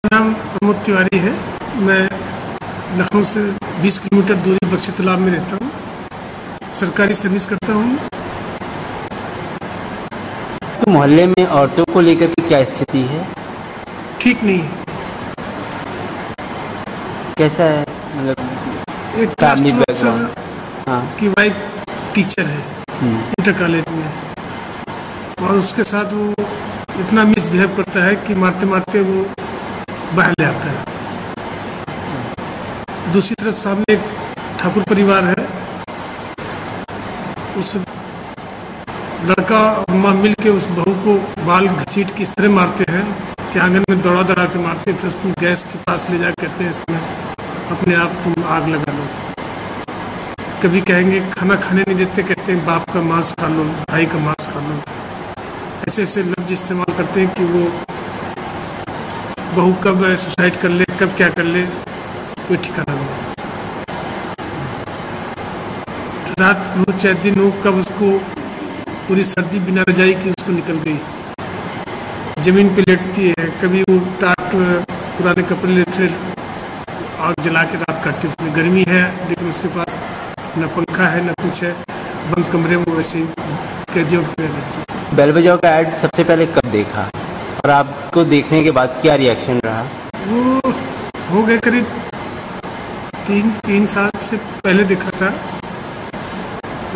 नाम प्रमोद तिवारी है। मैं लखनऊ से 20 किलोमीटर दूरी बख्शी तालाब में रहता हूँ। सरकारी सर्विस करता हूँ। तो मोहल्ले में औरतों को लेकर के क्या स्थिति है? ठीक नहीं है। कैसा है? मतलब एक क्लास 2 अफसर की वाइफ टीचर है इंटर कॉलेज में, और उसके साथ वो इतना मिसबिहेव करता है कि मारते मारते वो बाहर ले आता है। दूसरी तरफ सामने एक ठाकुर परिवार है, उस लड़का और माँ मिल के उस बहू को बाल घसीट के इस तरह मारते हैं कि आंगन में दौड़ा दौड़ा के मारते, फिर उसको गैस के पास ले जा कहते हैं इसमें अपने आप तुम आग लगा लो। कभी कहेंगे खाना खाने नहीं देते, कहते हैं बाप का मांस खा लो, भाई का मांस खा लो। ऐसे ऐसे लफ्ज इस्तेमाल करते हैं कि वो बहू कब सुसाइड कर ले, कब क्या कर ले, कोई ठिकाना नहीं। रात हो चाहे दिन हो, कब उसको पूरी सर्दी बिना रजाई की उसको निकल गई, जमीन पे लेटती है। कभी वो टाट पुराने कपड़े लेते आग जला के रात काटती। उसमें गर्मी है लेकिन उसके पास न पंखा है न कुछ है, बंद कमरे में वैसे ही कैदियों की तरह रहती है। बेल बजाओ का ऐड सबसे पहले कब देखा और आपको देखने के बाद क्या रिएक्शन रहा? वो हो गए करीब 3 साल से पहले देखा था।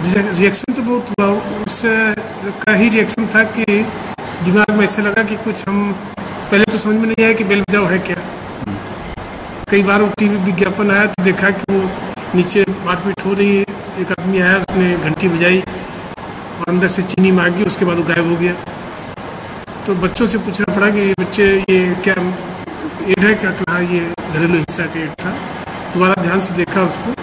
रिएक्शन तो बहुत हुआ। उससे का ही रिएक्शन था कि दिमाग में ऐसे लगा कि कुछ हम पहले तो समझ में नहीं आया कि बेल बजाओ है क्या। कई बार वो टीवी विज्ञापन आया तो देखा कि वो नीचे मारपीट हो रही है। एक आदमी आया, उसने घंटी बजाई और अंदर से चीनी मांगी, उसके बाद वो गायब हो गया। तो बच्चों से पूछना पड़ा कि बच्चे ये क्या एड है, क्या कहा? ये घरेलू हिंसा का एड था। दोबारा ध्यान से देखा उसको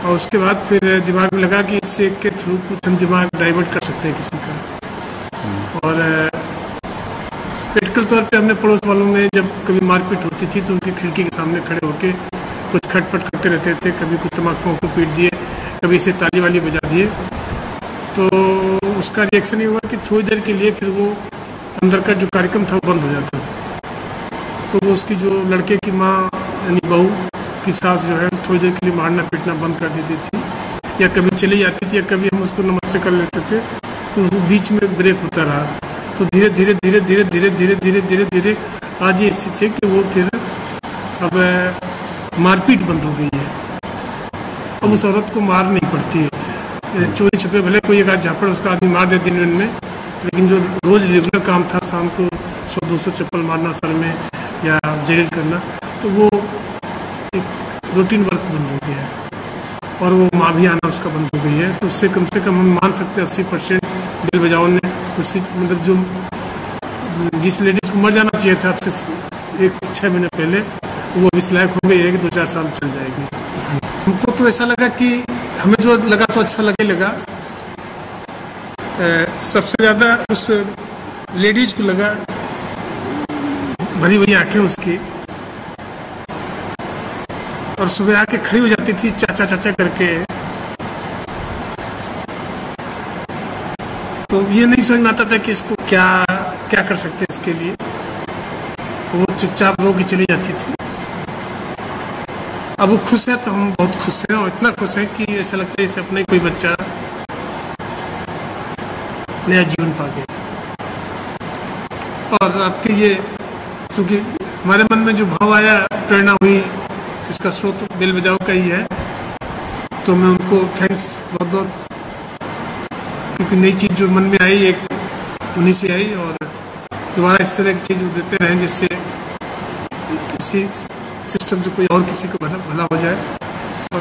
और उसके बाद फिर दिमाग में लगा कि इससे के थ्रू कुछ हम दिमाग डाइवर्ट कर सकते हैं किसी का। और प्रैक्टिकल तौर पे हमने पड़ोस वालों में जब कभी मारपीट होती थी तो उनकी खिड़की के सामने खड़े होकर कुछ खटपट करते रहते थे। कभी कुछ तम्बाकू को पीट दिए, कभी इसे ताली वाली बजा दिए। तो उसका रिएक्शन ये हुआ कि थोड़ी देर के लिए फिर वो अंदर का जो कार्यक्रम था वो बंद हो जाता। तो वो उसकी जो लड़के की माँ यानी बहू की सास जो है थोड़ी देर के लिए मारना पीटना बंद कर देती थी, या कभी चली जाती थी, या कभी हम उसको नमस्ते कर लेते थे। तो बीच में ब्रेक होता रहा। तो धीरे धीरे धीरे धीरे धीरे धीरे धीरे धीरे धीरे आज ये स्थिति है कि वो फिर अब मारपीट बंद हो गई है। अब उस औरत को मार नहीं पड़ती है। चोरी छुपे भले कोई एक आध झापड़ उसका आदमी मार दे दिन में, लेकिन जो रोज़ रेगुलर काम था शाम को 100-200 चप्पल मारना सर में या जेल करना, तो वो एक रूटीन वर्क बंद हो गया है। और वो माँ भी आना उसका बंद हो गई है। तो उससे कम से कम हम मान सकते हैं 80% बेल बजाओ ने उसकी मतलब जो जिस लेडीज़ को मर जाना चाहिए था अब से 6 महीने पहले, वो अभी इस लायक हो गई है कि 2-4 साल चल जाएगी। हमको तो ऐसा लगा कि हमें जो लगा तो अच्छा लगा। सबसे ज़्यादा उस लेडीज को लगा, भरी भरी आंखें उसकी, और सुबह आके खड़ी हो जाती थी चाचा चाचा करके। तो ये नहीं समझ में आता था कि इसको क्या क्या कर सकते हैं इसके लिए। वो चुपचाप रो के चली जाती थी। अब वो खुश है तो हम बहुत खुश हैं, और इतना खुश है कि ऐसा लगता है जैसे अपना ही कोई बच्चा नया जीवन पा गया। और आपके ये चूँकि हमारे मन में जो भाव आया, प्रेरणा हुई, इसका स्रोत बेल बजाओ का ही है। तो मैं उनको थैंक्स बहुत बहुत, क्योंकि नई चीज़ जो मन में आई एक उन्हीं से आई, और दोबारा इस तरह की चीज़ वो देते रहें जिससे इसी सिस्टम से कोई और किसी को भला हो जाए। और